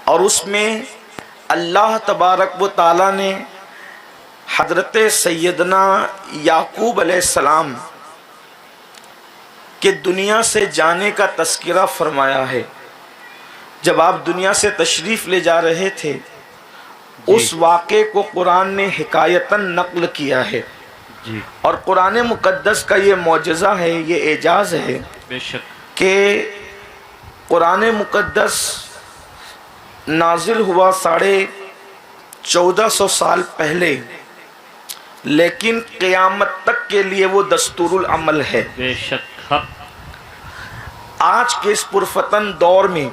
اور اس میں اللہ تبارک و تعالیٰ نے حضرت سیدنا یعقوب علیہ السلام کے دنیا سے جانے کا تذکرہ فرمایا ہے۔ جب آپ دنیا سے تشریف لے جا رہے تھے اس واقعے کو قرآن نے حکایتاً نقل کیا ہے، اور قرآن مقدس کا یہ معجزہ ہے، یہ اعجاز ہے بے شک کہ قرآن مقدس نازل ہوا 1450 سال پہلے، لیکن قیامت تک کے لیے وہ دستور العمل ہے۔ بے شک حق۔ آج کے اس پرفتن دور میں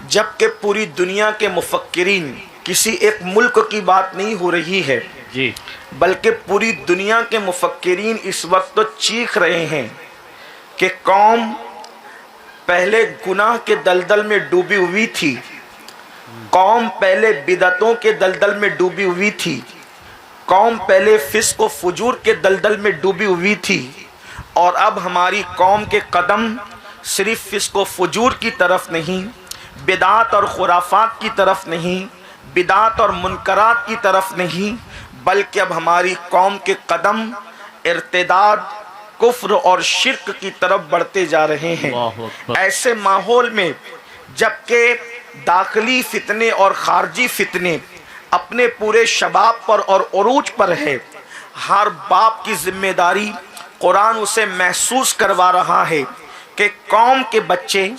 جبکہ پوری دنیا کے مفکرین، کسی ایک ملک کی بات نہیں ہو رہی ہے جی، بلکہ پوری دنیا کے مفکرین اس وقت تو چیخ رہے ہیں کہ قوم پہلے گناہ کے دلدل میں ڈوبی ہوئی تھی، قوم پہلے بدعتوں کے دلدل میں ڈوبی ہوئی تھی، قوم پہلے فسق و فجور کے دلدل میں ڈوبی ہوئی تھی، اور اب ہماری قوم کے قدم صرف فسق و فجور کی طرف نہیں، بدعات اور خرافات کی طرف نہیں، بدعات اور منکرات کی طرف نہیں، بلکہ اب ہماری قوم کے قدم ارتداد، کفر اور شرک کی طرف بڑھتے جا رہے ہیں۔ ایسے ماحول میں جبکہ داخلی فتنے اور خارجی فتنے اپنے پورے شباب پر اور عروج پر ہے، ہر باپ کی ذمہ داری قرآن اسے محسوس کروا رہا ہے کہ قوم کے بچے،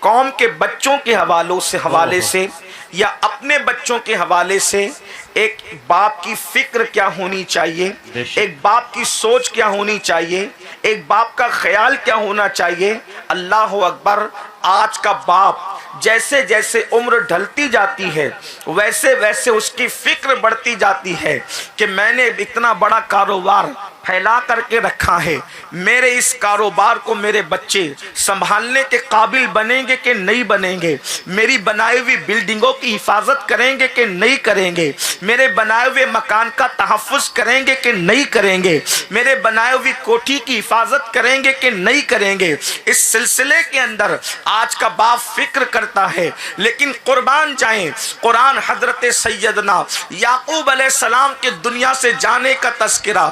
قوم کے بچوں کے حوالے سے یا اپنے بچوں کے حوالے سے ایک باپ کی فکر کیا ہونی چاہیے، ایک باپ کی سوچ کیا ہونی چاہیے، ایک باپ کا خیال کیا ہونا چاہیے۔ اللہ اکبر! آج کا باپ جیسے جیسے عمر ڈھلتی جاتی ہے ویسے ویسے اس کی فکر بڑھتی جاتی ہے کہ میں نے اتنا بڑا کاروبار پھیلا کر کے رکھا ہے، میرے اس کاروبار کو میرے بچے سنبھالنے کے قابل بنیں گے کہ نہیں بنیں گے، میری بنائی ہوئی بلڈنگوں کی حفاظت کریں گے کہ نہیں کریں گے، میرے بنائے ہوئے مکان کا تحفظ کریں گے کہ نہیں کریں گے، میرے بنائے ہوئی کوٹھی کی حفاظت کریں گے کہ نہیں کریں گے۔ اس سلسلے کے اندر آج کا باپ فکر کرتا ہے، لیکن قربان جائیں قرآن حضرت سیدنا یعقوب علیہ السلام کے دنیا سے جانے کا تذکرہ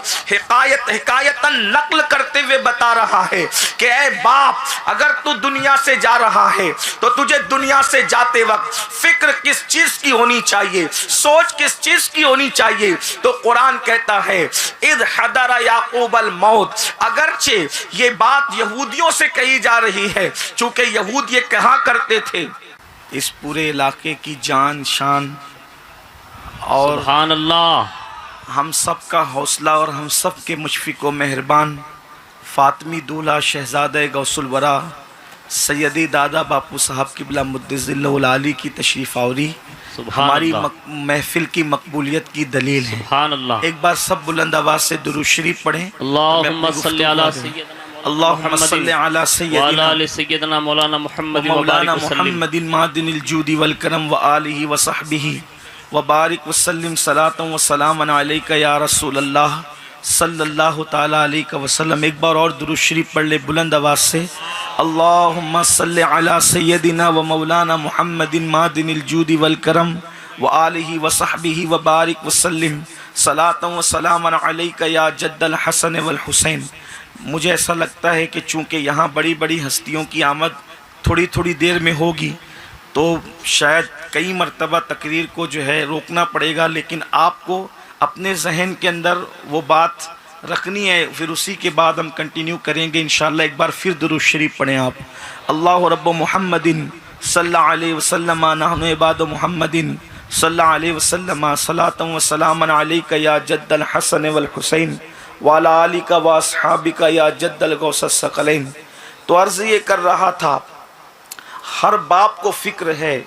حکایتاً نقل کرتے ہوئے بتا رہا ہے کہ اے باپ، اگر تو دنیا سے جا رہا ہے تو تجھے دنیا سے جاتے وقت فکر کس چیز کی ہونی چاہیے، سوچ کس چیز کی ہونی چاہیے؟ تو قرآن کہتا ہے اذ حضر یعقوب الموت، اگرچہ یہ بات یہودیوں سے کہی جا رہی ہے، چونکہ یہود یہ کہا کرتے تھے اس پورے علاقے کی جان شان اور سبحان اللہ، ہم سب کا حوصلہ اور ہم سب کے مشفق و مہربان فاطمی دولہ شہزادہ غوث الورا سیدی دادا باپو صاحب قبلہ مدظ اللہ العالی کی تشریف آوری ہماری محفل کی مقبولیت کی دلیل ہے۔ سبحان اللہ۔ ایک بار سب بلند آواز سے درود شریف پڑھیں۔ اللہم صلی علی سیدنا اللہم صلی علی وعلی آل سیدنا مولانا محمد مولانا محمد معدن الجود والکرم وآلہ وصحبہ وبارک وسلم صلاۃ و سلام علیک یا رسول اللہ صلی اللہ تعالیٰ علیہ وسلم۔ ایک بار اور درود شریف پڑھ لے بلند آواز سے۔ اللہم صلی علی سیدنا و مولانا محمد معدن الجود والکرم وآلہ وصحبہ وبارک وسلم صلاۃ و سلام علیک یا جد الحسن والحسین۔ مجھے ایسا لگتا ہے کہ چونکہ یہاں بڑی بڑی ہستیوں کی آمد تھوڑی تھوڑی دیر میں ہوگی تو شاید کئی مرتبہ تقریر کو جو ہے روکنا پڑے گا، لیکن آپ کو اپنے ذہن کے اندر وہ بات رکھنی ہے، پھر اسی کے بعد ہم کنٹینیو کریں گے انشاءاللہ۔ ایک بار پھر درود شریف پڑھیں آپ۔ اللہ رب محمد صلی اللہ علیہ وسلم نحن عباد محمد صلی اللہ علیہ وسلم صلاۃ و سلام علیک یا جد الحسن والحسین وعلی آلک و اصحابک یا جد الغوث الثقلین۔ تو عرض یہ کر رہا تھا، ہر باپ کو فکر ہے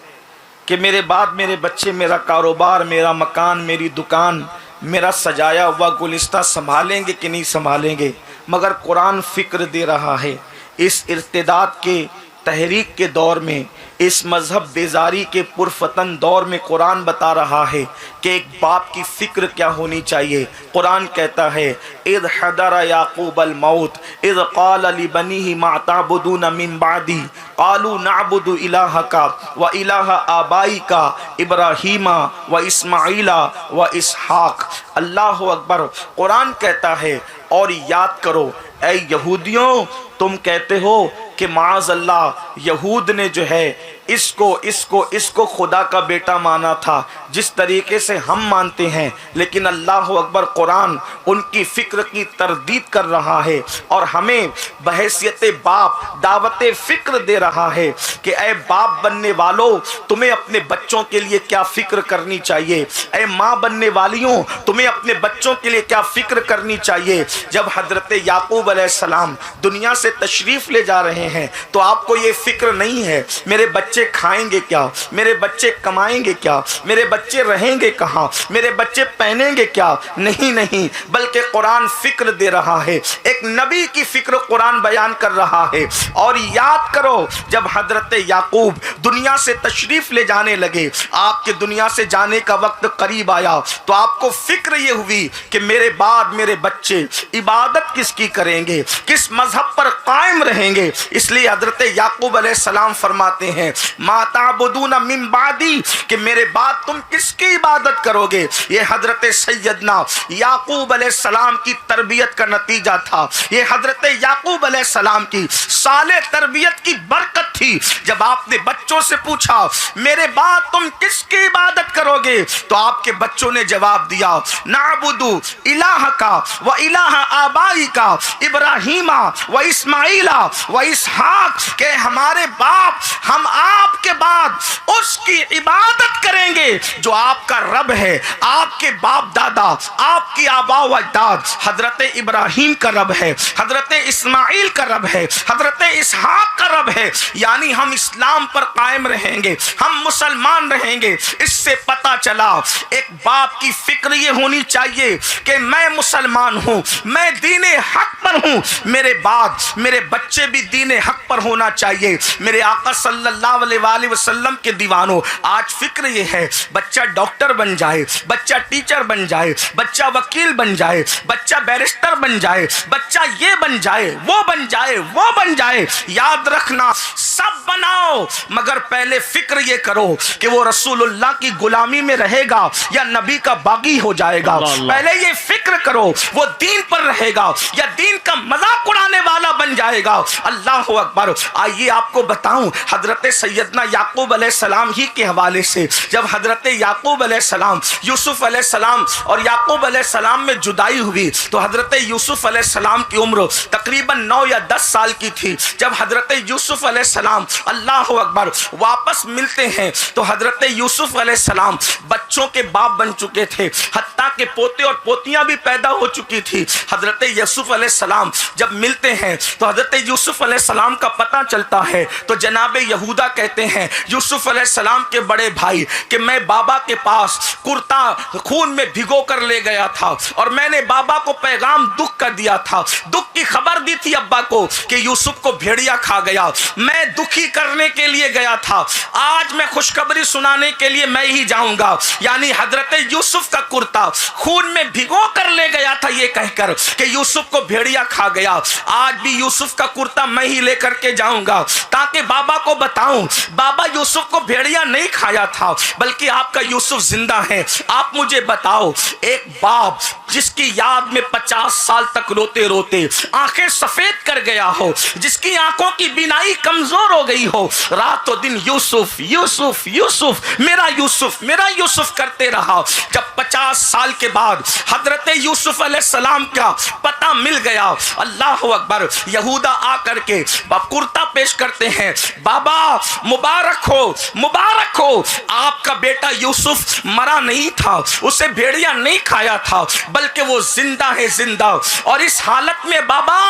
کہ میرے بعد میرے بچے میرا کاروبار، میرا مکان، میری دکان، میرا سجایا ہوا گلستہ سنبھالیں گے کہ نہیں سنبھالیں گے، مگر قرآن فکر دے رہا ہے اس ارتداد کے تحریک کے دور میں، اس مذہب بیزاری کے پرفتن دور میں قرآن بتا رہا ہے کہ ایک باپ کی فکر کیا ہونی چاہیے۔ قرآن کہتا ہے اذ حضر یعقوب الموت اذ قال لبنیہ ما تعبدون من بعدی قالوا نعبد الہک و الہ آبائک ابراہیم و اسماعیل و اسحاق۔ اللہ اکبر۔ قرآن کہتا ہے اور یاد کرو اے یہودیوں، تم کہتے ہو کہ معاذ اللہ یہود نے جو ہے اس کو خدا کا بیٹا مانا تھا، جس طریقے سے ہم مانتے ہیں، لیکن اللہ اکبر قرآن ان کی فکر کی تردید کر رہا ہے اور ہمیں بحیثیت باپ دعوت فکر دے رہا ہے کہ اے باپ بننے والوں، تمہیں اپنے بچوں کے لیے کیا فکر کرنی چاہیے، اے ماں بننے والیوں تمہیں اپنے بچوں کے لیے کیا فکر کرنی چاہیے۔ جب حضرت یعقوب علیہ السلام دنیا سے تشریف لے جا رہے ہیں تو آپ کو یہ فکر نہیں ہے میرے بچے کھائیں گے کیا، میرے بچے کمائیں گے کیا، میرے بچے رہیں گے کہاں، میرے بچے پہنیں گے کیا، نہیں، بلکہ قرآن فکر دے رہا ہے، ایک نبی کی فکر قرآن بیان کر رہا ہے۔ اور یاد کرو جب حضرت یعقوب دنیا سے تشریف لے جانے لگے، آپ کے دنیا سے جانے کا وقت قریب آیا تو آپ کو فکر یہ ہوئی کہ میرے بعد میرے بچے عبادت کس کی کریں گے، کس مذہب پر قائم رہیں گے۔ اس لیے حضرت یعقوب علیہ السلام فرماتے ہیں ما تعبدون من بعدی، کہ میرے بعد تم کس کی عبادت کرو گے۔ یہ حضرت سیدنا یعقوب علیہ السلام کی تربیت کا نتیجہ تھا، یہ حضرت یعقوب علیہ السلام کی صالح تربیت کی برکت تھی۔ جب آپ نے بچوں سے پوچھا میرے بعد تم کس کی عبادت کرو گے تو آپ کے بچوں نے جواب دیا نعبد الہک و الہ آبائک ابراہیم و اسماعیل و اسحاق، کہ ہمارے باپ ہم آپ کے بعد اس کی عبادت کریں گے جو آپ کا رب ہے، آپ کے باپ دادا، آپ کی آبا و اجداد حضرت ابراہیم کا رب ہے، حضرت اسماعیل کا رب ہے، حضرت اسحاق کا رب ہے۔ یعنی ہم اسلام پر قائم رہیں گے، ہم مسلمان رہیں گے۔ اس سے پتہ چلا ایک باپ کی فکر یہ ہونی چاہیے کہ میں مسلمان ہوں، میں دین حق پر ہوں، میرے بعد میرے بچے بھی دین حق پر ہونا چاہیے۔ میرے آقا صلی اللہ علیہ وآلہ وسلم کے دیوانوں، آج فکر یہ ہے بچہ ڈاکٹر بن جائے، بچہ ٹیچر بن جائے، بچہ وکیل بن جائے، بچہ بیرسٹر بن جائے، بچہ یہ بن جائے، وہ بن جائے، وہ بن جائے۔ یاد رکھنا سب بناؤ مگر پہلے فکر یہ کرو کہ وہ رسول اللہ کی غلامی میں رہے گا یا نبی کا باغی ہو جائے گا۔ پہلے یہ فکر کرو وہ دین پر رہے گا یا دین کا مذاق اڑانے والا بن جائے گا۔ اللہ اکبر۔ آئیے آپ کو بتاؤں حضرت سیدنا یعقوب علیہ السلام ہی کے حوالے سے، جب حضرت یعقوب علیہ السلام، یوسف علیہ السلام اور یعقوب علیہ السلام میں جدائی ہوئی تو حضرت یوسف علیہ السلام کی عمر تقریباً 9 یا 10 سال کی تھی۔ جب حضرت یوسف علیہ السلام اللہ اکبر واپس ملتے ہیں تو حضرت یوسف علیہ السلام بچوں کے باپ بن چکے تھے، حتیٰ کہ پوتے اور پوتیاں بھی پیدا ہو چکی تھی۔ حضرت یوسف علیہ السلام جب ملتے ہیں تو حضرت یوسف علیہ السلام کا پتہ چلتا ہے تو جناب یہودا کہتے ہیں یوسف علیہ السلام کے بڑے بھائی کہ میں بابا کے پاس کرتا خون میں بھگو کر لے گیا تھا اور میں نے بابا کو پیغام دکھ کا دیا تھا، دکھ کی خبر دی تھی ابا کو کہ یوسف کو بھیڑیا کھا گیا، میں دکھی کرنے کے لیے گیا تھا، آج میں خوشخبری سنانے کے لیے میں ہی جاؤں گا۔ یعنی حضرت یوسف کا کرتا خون میں بھگو کر لے گیا تھا یہ کہہ کر کہ یوسف کو بھیڑیا کھا گیا، آج بھی یوسف کا کرتا میں ہی لے کر کے جاؤں گا تاکہ بابا کو بتاؤں بابا یوسف کو بھیڑیا نہیں کھایا تھا بلکہ آپ کا یوسف زندہ ہے۔ آپ مجھے بتاؤ ایک باپ جس کی یاد میں 50 سال تک روتے روتے آنکھیں سفید کر گیا ہو، جس کی آنکھوں کی بینائی کمزور ہو گئی ہو، رات و دن یوسف یوسف یوسف میرا یوسف میرا یوسف کرتے رہا، جب 50 سال کے بعد حضرت یوسف علیہ السلام کا پتہ مل گیا، اللہ اکبر، یہودا آ کر کے کرتا پیش کرتے ہیں، بابا مبارک ہو مبارک ہو، آپ کا بیٹا یوسف مرا نہیں تھا، اسے بھیڑیا نہیں کھایا تھا بلکہ وہ زندہ ہے، زندہ. اور اس حالت میں بابا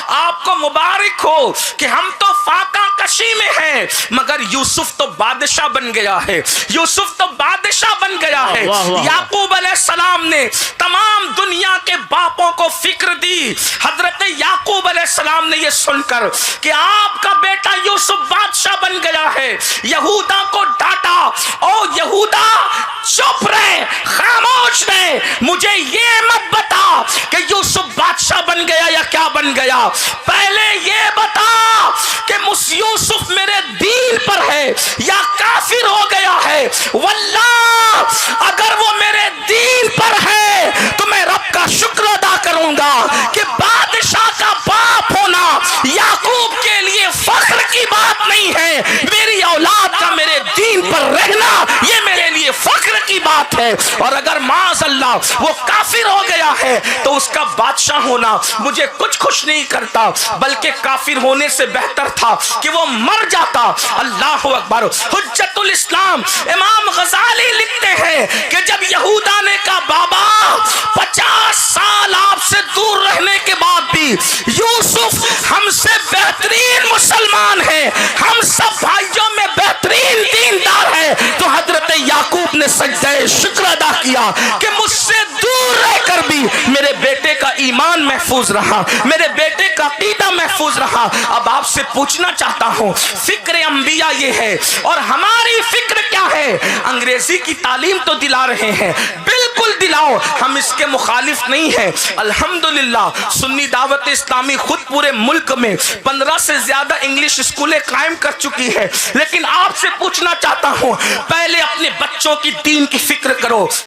آپ کو مبارک ہو کہ ہم تو فاقہ کشی میں ہیں، مگر یوسف تو بادشاہ بن گیا ہے، یوسف تو بادشاہ بن گیا ہے. یعقوب علیہ السلام نے تمام دنیا کے باپوں کو فکر دی. حضرت یعقوب علیہ السلام نے یہ سن کر کہ آپ کا بیٹا یوسف بادشاہ بن گیا ہے، یہودا کو ڈانٹا. او یہودا چپ رہے، خاموش رہے، مجھے یہ مت بتا کہ یوسف بادشاہ بن گیا یا کیا بن گیا، پہلے یہ بتا کہ یوسف میرے دین پر ہے یا کافر ہو گیا ہے. واللہ اگر وہ میرے دین پر ہے تو میں رب کا شکر ادا کروں گا کہ بادشاہ کا باپ ہونا یعقوب کے لیے فخر کی بات نہیں ہے، میری اولاد کا میرے دین پر رہنا یہ میرے لیے فخر کی بات ہے. اور اگر معاذ اللہ وہ کافر ہو گیا ہے تو اس کا بادشاہ ہونا مجھے کچھ خوش نہیں کرتا، بلکہ کافر ہونے سے بہتر تھا کہ وہ مر جاتا. اللہ اکبر. حجت الاسلام امام غزالی لکھتے ہیں کہ جب یہودا نے کہا بابا 50 سال آپ سے دور رہنے کے بعد بھی یوسف ہم سے بہترین مسلمان ہے، ہم سب بھائیوں میں بہترین دیندار ہے، تو حضرت یعقوب نے سجدہ شکر ادا کیا کہ مجھ سے دور رہ کر بھی میرے بیٹے کا ایمان محفوظ رہا، میرے بیٹے کا عقیدہ محفوظ رہا. اب آپ سے پوچھنا چاہتا ہوں، فکر انبیاء یہ ہے اور ہماری فکر کیا ہے؟ انگریزی کی تعلیم تو دلا رہے ہیں، بالکل دلاؤ، ہم اس کے مخالف نہیں ہیں. الحمدللہ سنی دعوت اسلامی خود پورے ملک میں 15 سے زیادہ انگلش اسکولیں قائم کر چکی ہے، لیکن آپ سے پوچھنا چاہتا ہوں، پہلے اپنے بچوں کی دین کی فکر کرو.